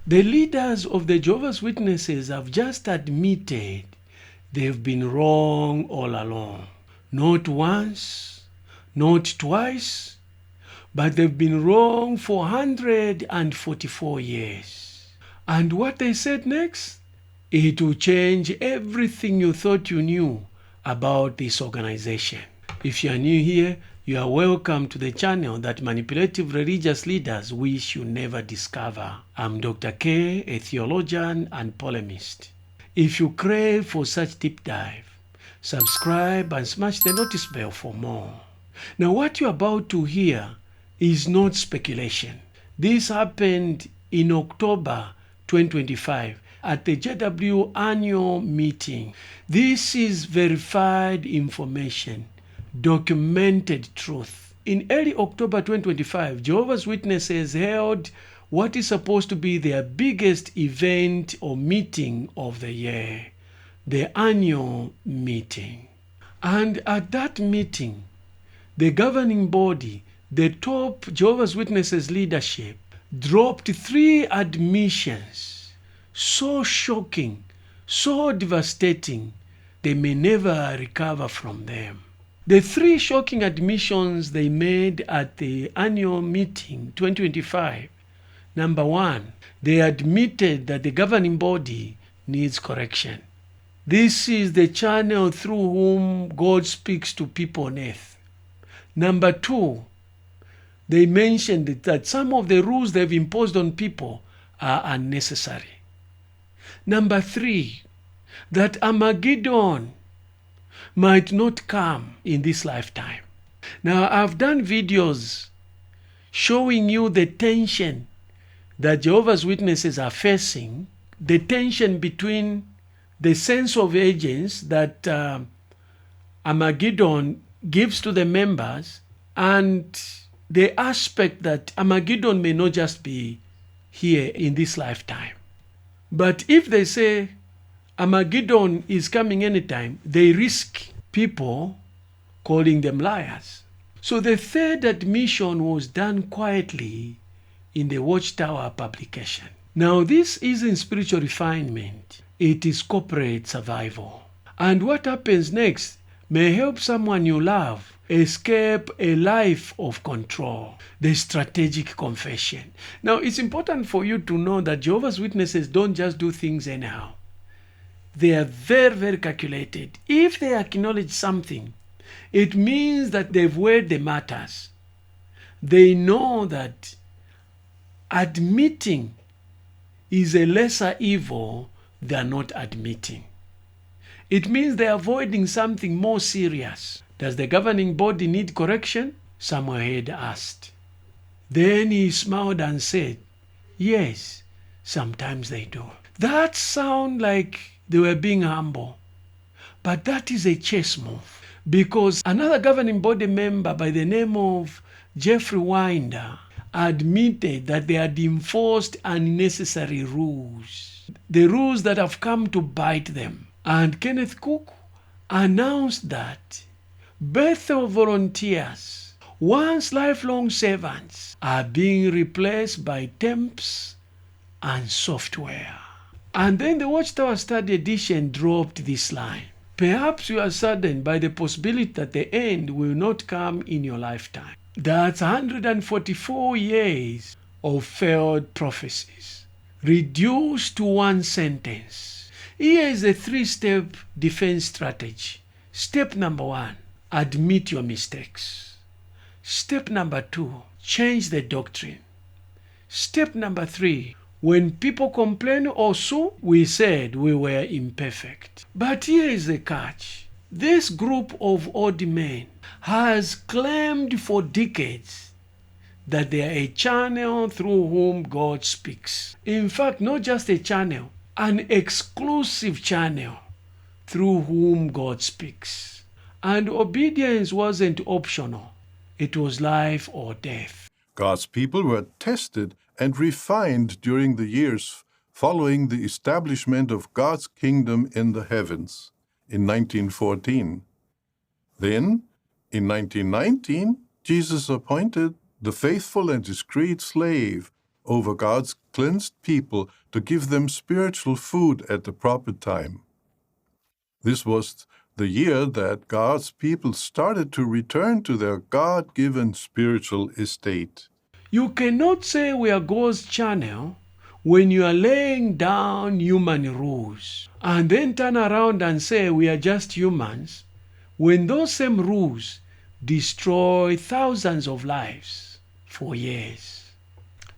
The leaders of the Jehovah's Witnesses have just admitted they've been wrong all along. Not once, not twice, but they've been wrong for 144 years. And what they said next? It will change everything you thought you knew about this organization. If you are new here, you are welcome to the channel that manipulative religious leaders wish you never discover. I'm Dr. K, a theologian and polemist. If you crave for such deep dive, subscribe and smash the notice bell for more. Now, what you're about to hear is not speculation. This happened in October 2025 at the JW annual meeting. This is verified information, documented truth. In early October 2025, Jehovah's Witnesses held what is supposed to be their biggest event or meeting of the year, the annual meeting. And at that meeting, the governing body, the top Jehovah's Witnesses leadership, dropped 3 admissions so shocking, so devastating, they may never recover from them. The 3 shocking admissions they made at the annual meeting 2025. Number 1, they admitted that the governing body needs correction. This is the channel through whom God speaks to people on earth. Number 2, they mentioned that some of the rules they've imposed on people are unnecessary. Number 3, that Armageddon might not come in this lifetime. Now, I've done videos showing you the tension that Jehovah's Witnesses are facing, the tension between the sense of urgency that Armageddon gives to the members and the aspect that Armageddon may not just be here in this lifetime. But if they say Armageddon is coming anytime, they risk people calling them liars. So the 3rd admission was done quietly in the Watchtower publication. Now, this isn't spiritual refinement, it is corporate survival. And what happens next may help someone you love escape a life of control, the strategic confession. Now, it's important for you to know that Jehovah's Witnesses don't just do things anyhow. They are very, very calculated. If they acknowledge something, it means that they've weighed the matters. They know that admitting is a lesser evil than not admitting. It means they're avoiding something more serious. Does the governing body need correction? Samuel had asked. Then he smiled and said, yes, sometimes they do. That sounds like they were being humble. But that is a chess move. Because another governing body member by the name of Jeffrey Winder admitted that they had enforced unnecessary rules. The rules that have come to bite them. And Kenneth Cook announced that Bethel volunteers, once lifelong servants, are being replaced by temps and software. And then the Watchtower Study Edition dropped this line. Perhaps you are saddened by the possibility that the end will not come in your lifetime. That's 144 years of failed prophecies, reduced to one sentence. Here is a 3-step defense strategy. Step number 1, admit your mistakes. Step number 2, change the doctrine. Step number 3, when people complain or sue, we said we were imperfect. But here is the catch. This group of old men has claimed for decades that they are a channel through whom God speaks. In fact, not just a channel, an exclusive channel through whom God speaks. And obedience wasn't optional. It was life or death. God's people were tested and refined during the years following the establishment of God's kingdom in the heavens in 1914. Then, in 1919, Jesus appointed the faithful and discreet slave over God's cleansed people to give them spiritual food at the proper time. This was the year that God's people started to return to their God-given spiritual estate. You cannot say we are God's channel when you are laying down human rules and then turn around and say we are just humans when those same rules destroy thousands of lives for years.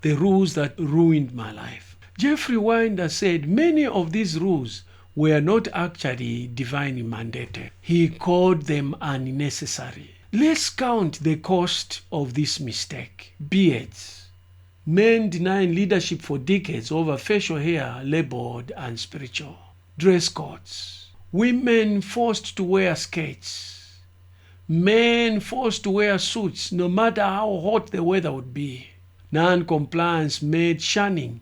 The rules that ruined my life. Jeffrey Winder said many of these rules were not actually divinely mandated. He called them unnecessary. Let's count the cost of this mistake. Beards. Men denying leadership for decades over facial hair labeled unspiritual. Dress codes. Women forced to wear skirts. Men forced to wear suits no matter how hot the weather would be. Non-compliance made shunning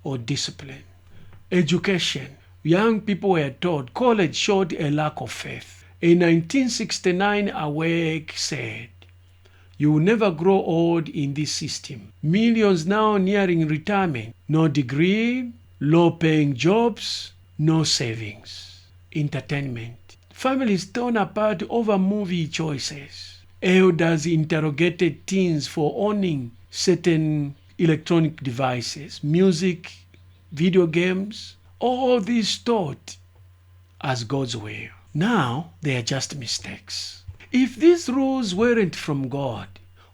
or discipline. Education. Young people were taught college showed a lack of faith. In 1969, Awake said, "You will never grow old in this system. Millions now nearing retirement. No degree, low-paying jobs, no savings." Entertainment. Families torn apart over movie choices. Elders interrogated teens for owning certain electronic devices, music, video games. All these taught as God's will. Now they are just mistakes. If these rules weren't from God,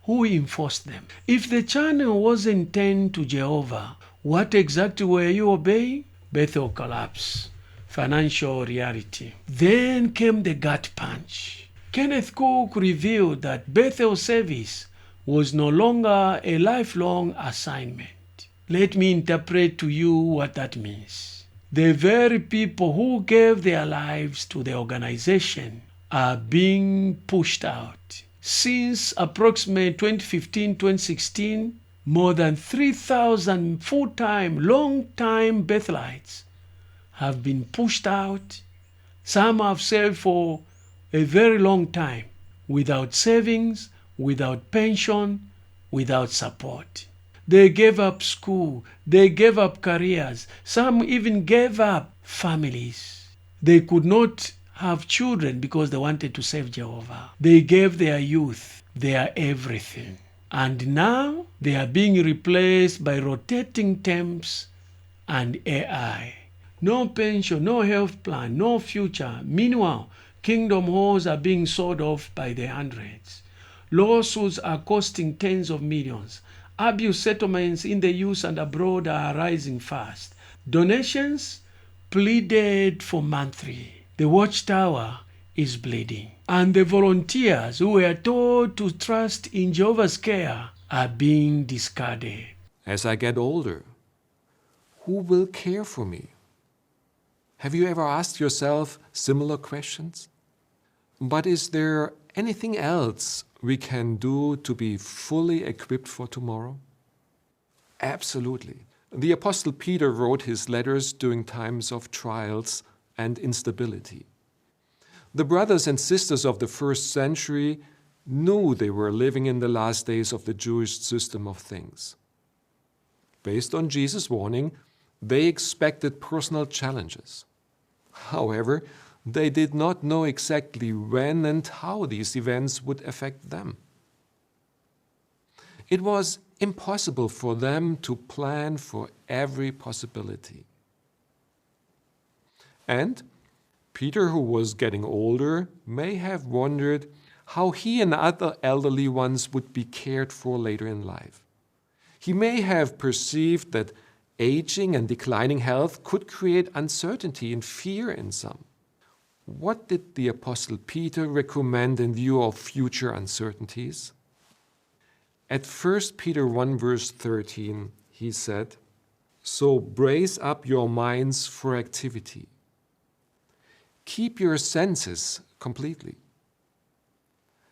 who enforced them? If the channel wasn't turned to Jehovah, what exactly were you obeying? Bethel collapse, financial reality. Then came the gut punch. Kenneth Cook revealed that Bethel service was no longer a lifelong assignment. Let me interpret to you what that means. The very people who gave their lives to the organization are being pushed out. Since approximately 2015-2016, more than 3,000 full-time, long-time Bethelites have been pushed out. Some have served for a very long time without savings, without pension, without support. They gave up school. They gave up careers. Some even gave up families. They could not have children because they wanted to serve Jehovah. They gave their youth, their everything. And now they are being replaced by rotating temps and AI. No pension, no health plan, no future. Meanwhile, kingdom halls are being sold off by the hundreds. Lawsuits are costing tens of millions. Abuse settlements in the US and abroad are rising fast. Donations pleaded for monthly. The Watchtower is bleeding. And the volunteers who were told to trust in Jehovah's care are being discarded. As I get older, who will care for me? Have you ever asked yourself similar questions? But is there anything else we can do to be fully equipped for tomorrow? Absolutely. The Apostle Peter wrote his letters during times of trials and instability. The brothers and sisters of the first century knew they were living in the last days of the Jewish system of things. Based on Jesus' warning, they expected personal challenges. However, they did not know exactly when and how these events would affect them. It was impossible for them to plan for every possibility. And Peter, who was getting older, may have wondered how he and other elderly ones would be cared for later in life. He may have perceived that aging and declining health could create uncertainty and fear in some. What did the Apostle Peter recommend in view of future uncertainties? At 1 Peter 1 verse 13, he said, "So brace up your minds for activity. Keep your senses completely.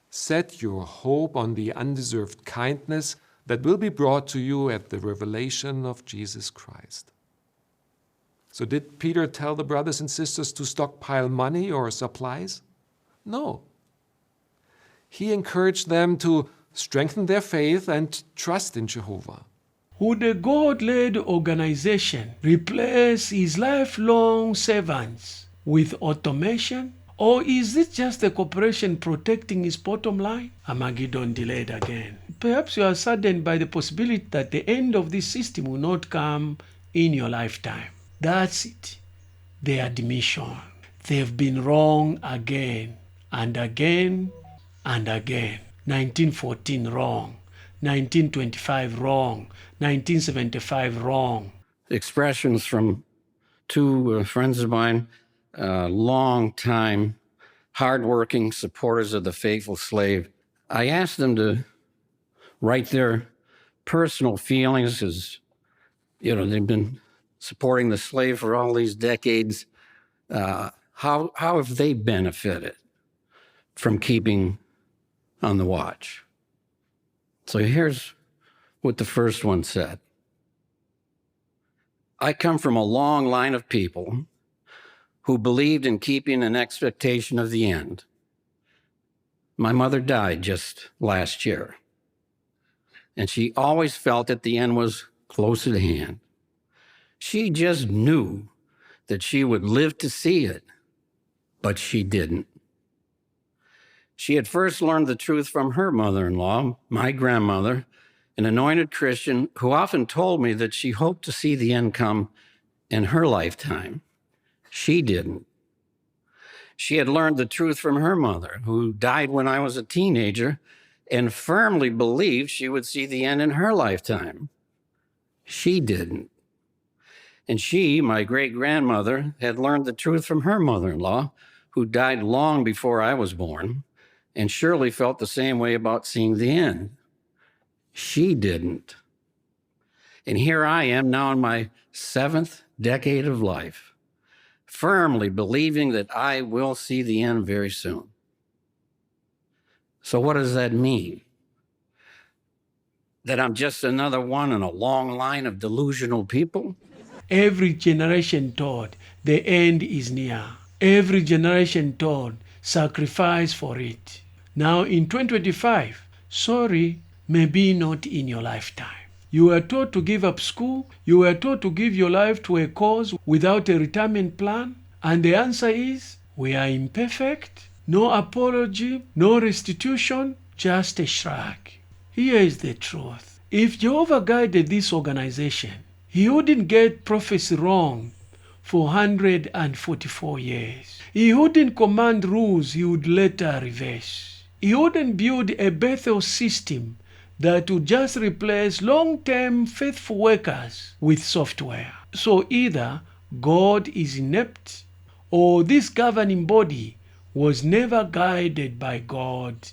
Set your hope on the undeserved kindness that will be brought to you at the revelation of Jesus Christ." So did Peter tell the brothers and sisters to stockpile money or supplies? No. He encouraged them to strengthen their faith and trust in Jehovah. Would a God-led organization replace his lifelong servants with automation? Or is it just a corporation protecting its bottom line? Armageddon delayed again. Perhaps you are saddened by the possibility that the end of this system will not come in your lifetime. That's it. The admission. They've been wrong again and again and again. 1914 wrong. 1925 wrong. 1975 wrong. Expressions from two friends of mine, long time, hardworking supporters of the faithful slave. I asked them to write their personal feelings as, they've been supporting the slave for all these decades. How have they benefited from keeping on the watch? So here's what the first one said. I come from a long line of people who believed in keeping an expectation of the end. My mother died just last year, and she always felt that the end was close at hand. She just knew that she would live to see it, but she didn't. She had first learned the truth from her mother-in-law, my grandmother, an anointed Christian who often told me that she hoped to see the end come in her lifetime. She didn't. She had learned the truth from her mother, who died when I was a teenager, and firmly believed she would see the end in her lifetime. She didn't. And she, my great-grandmother, had learned the truth from her mother-in-law, who died long before I was born, and surely felt the same way about seeing the end. She didn't. And here I am now in my 7th decade of life, firmly believing that I will see the end very soon. So what does that mean? That I'm just another one in a long line of delusional people? Every generation taught the end is near. Every generation taught sacrifice for it. Now in 2025, sorry, maybe not in your lifetime. You were taught to give up school. You were taught to give your life to a cause without a retirement plan. And the answer is, we are imperfect. No apology, no restitution, just a shrug. Here is the truth. If Jehovah guided this organization, he wouldn't get prophecy wrong for 144 years. He wouldn't command rules he would later reverse. He wouldn't build a Bethel system that would just replace long-term faithful workers with software. So either God is inept or this governing body was never guided by God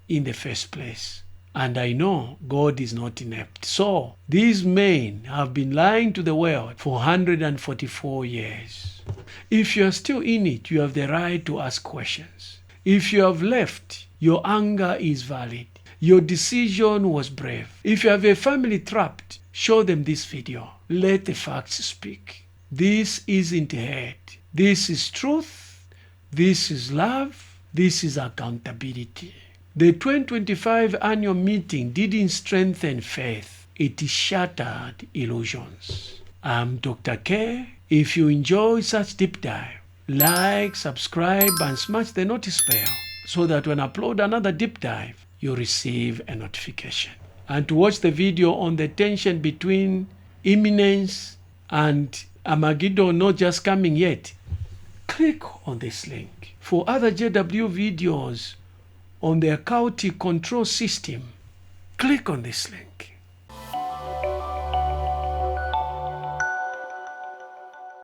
in the first place. And I know God is not inept. So these men have been lying to the world for 144 years. If you are still in it, you have the right to ask questions. If you have left, your anger is valid. Your decision was brave. If you have a family trapped, show them this video. Let the facts speak. This isn't hate. This is truth. This is love. This is accountability. The 2025 annual meeting didn't strengthen faith. It shattered illusions. I'm Dr. K. If you enjoy such deep dive, like, subscribe, and smash the notice bell so that when I upload another deep dive, you receive a notification. And to watch the video on the tension between imminence and Armageddon not just coming yet, click on this link. For other JW videos on the occultic control system, click on this link.